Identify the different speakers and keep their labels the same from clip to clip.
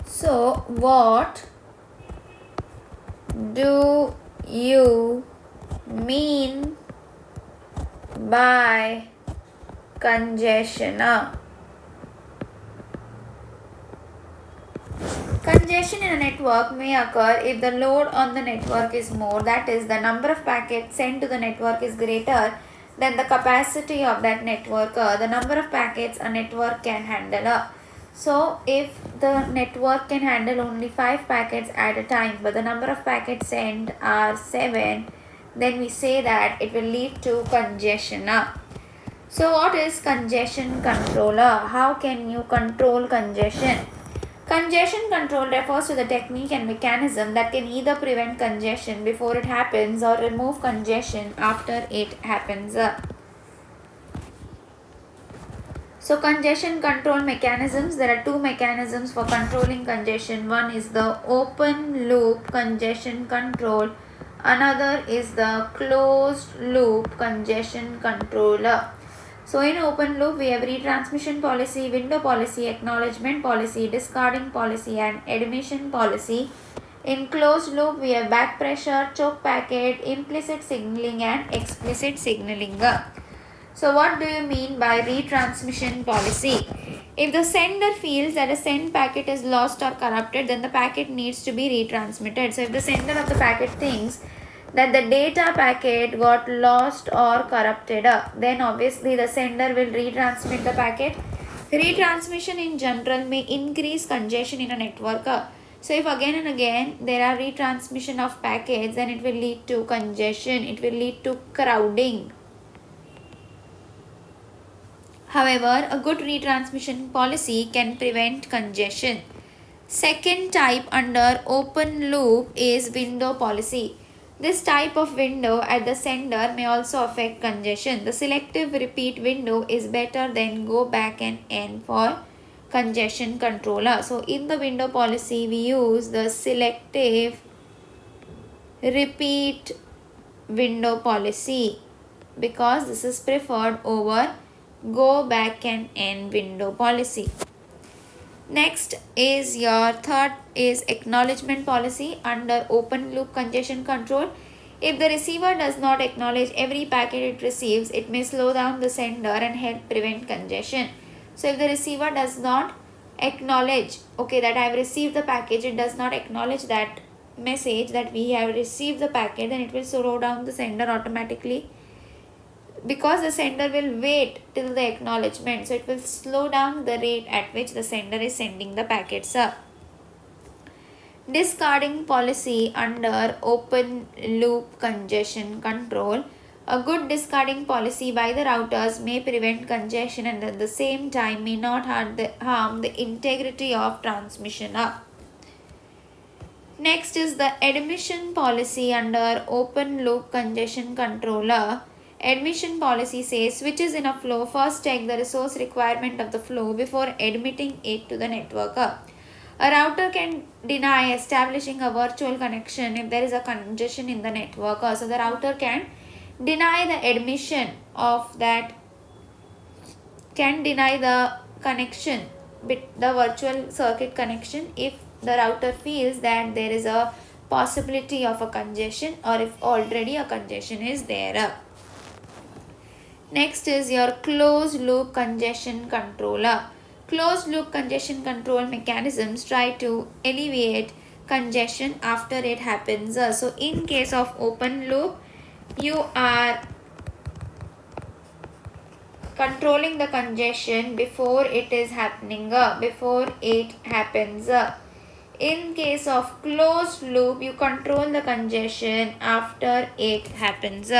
Speaker 1: So, what do you mean by congestion? Congestion in a network may occur if the load on the network is more, that is, the number of packets sent to the network is greater than the capacity of that network, the number of packets a network can handle. So, if the network can handle only 5 packets at a time, but the number of packets sent are 7, then we say that it will lead to congestion. So, what is congestion controller? How can you control congestion? Congestion control refers to the technique and mechanism that can either prevent congestion before it happens or remove congestion after it happens. So, congestion control mechanisms, there are two mechanisms for controlling congestion. One is the open loop congestion control, another is the closed loop congestion controller. So, in open loop, we have retransmission policy, window policy, acknowledgement policy, discarding policy, and admission policy. In closed loop, we have back pressure, choke packet, implicit signaling, and explicit signaling. So, what do you mean by retransmission policy? If the sender feels that a sent packet is lost or corrupted, then the packet needs to be retransmitted. So, if the sender of the packet thinks that the data packet got lost or corrupted, then obviously the sender will retransmit the packet. Retransmission in general may increase congestion in a network. So, if again and again there are retransmission of packets, then it will lead to congestion, it will lead to crowding. However, a good retransmission policy can prevent congestion. Second type under open loop is window policy. This type of window at the sender may also affect congestion. The selective repeat window is better than go back and end for congestion controller. So, in the window policy, we use the selective repeat window policy because this is preferred over go back and end window policy. Next is your third is acknowledgement policy under open loop congestion control. If the receiver does not acknowledge every packet it receives, it may slow down the sender and help prevent congestion. So if the receiver does not acknowledge, okay, that I have received the package, it does not acknowledge that message that we have received the packet, then it will slow down the sender automatically, because the sender will wait till the acknowledgement. So it will slow down the rate at which the sender is sending the packets up. Discarding policy under open loop congestion control. A good discarding policy by the routers may prevent congestion and at the same time may not harm the integrity of transmission up. Next is the admission policy under open loop congestion controller. Admission policy says switches in a flow first check the resource requirement of the flow before admitting it to the network. A router can deny establishing a virtual connection if there is a congestion in the network. So the router can deny the admission of that, can deny the connection, the virtual circuit connection, if the router feels that there is a possibility of a congestion or if already a congestion is there. Next is your closed loop congestion controller. Closed loop congestion control mechanisms try to alleviate congestion after it happens. So in case of open loop, you are controlling the congestion before it is happening, before it happens. In case of closed loop, you control the congestion after it happens.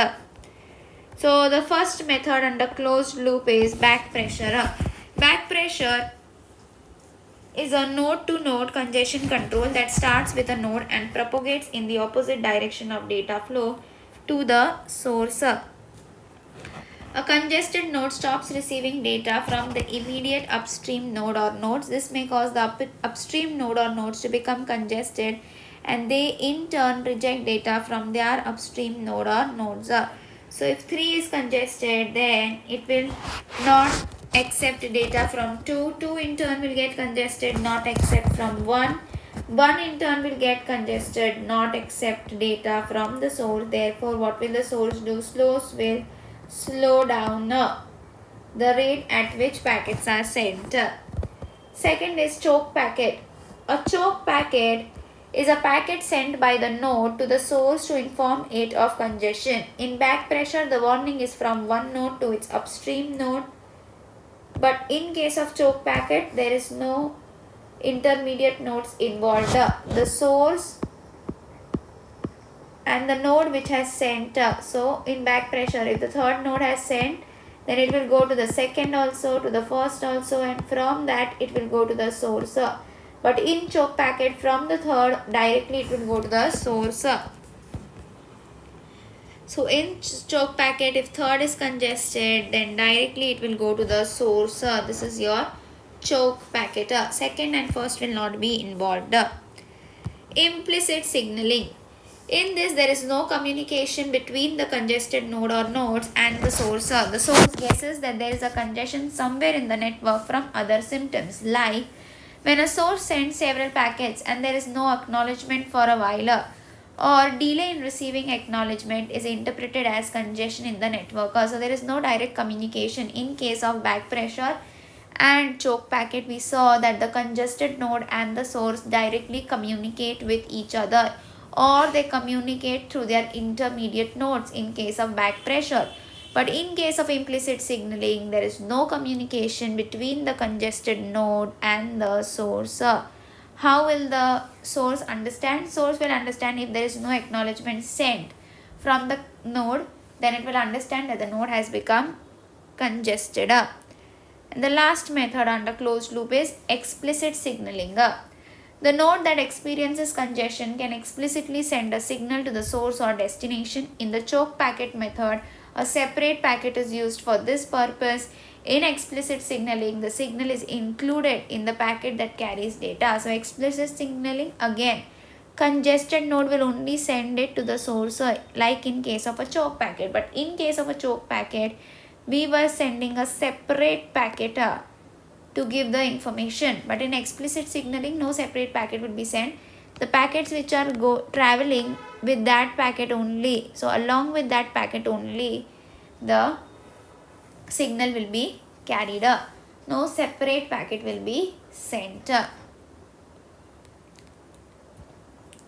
Speaker 1: So the first method under closed loop is back pressure. Back pressure is a node-to-node congestion control that starts with a node and propagates in the opposite direction of data flow to the source. A congested node stops receiving data from the immediate upstream node or nodes. This may cause the upstream node or nodes to become congested and they in turn reject data from their upstream node or nodes. So if 3 is congested, then it will not accept data from 2. 2 in turn will get congested, not accept from 1. 1 in turn will get congested, not accept data from the source. Therefore, what will the source do? Source will slow down the rate at which packets are sent. Second is choke packet. A choke packet is a packet sent by the node to the source to inform it of congestion. In back pressure, the warning is from one node to its upstream node. But in case of choke packet, there is no intermediate nodes involved. The source and the node which has sent. So in back pressure, if the third node has sent, then it will go to the second also, to the first also, and from that it will go to the source. But in choke packet, from the third directly it will go to the source. So in choke packet, if third is congested, then directly it will go to the source. This is your choke packet. Second and first will not be involved. Implicit signaling. In this, there is no communication between the congested node or nodes and the source. The source guesses that there is a congestion somewhere in the network from other symptoms, like when a source sends several packets and there is no acknowledgement for a while, or delay in receiving acknowledgement is interpreted as congestion in the network. So there is no direct communication. In case of back pressure and choke packet, we saw that the congested node and the source directly communicate with each other, or they communicate through their intermediate nodes in case of back pressure. But in case of implicit signaling, there is no communication between the congested node and the source. How will the source understand? Source will understand if there is no acknowledgement sent from the node, then it will understand that the node has become congested. And the last method under closed loop is explicit signaling. The node that experiences congestion can explicitly send a signal to the source or destination. In the choke packet method, a separate packet is used for this purpose. In explicit signaling, the signal is included in the packet that carries data. So explicit signaling, again, congested node will only send it to the source, like in case of a choke packet. But in case of a choke packet, we were sending a separate packet to give the information. But in explicit signaling, no separate packet would be sent. The packets which are traveling with that packet only, so along with that packet only, the signal will be carried. No separate packet will be sent.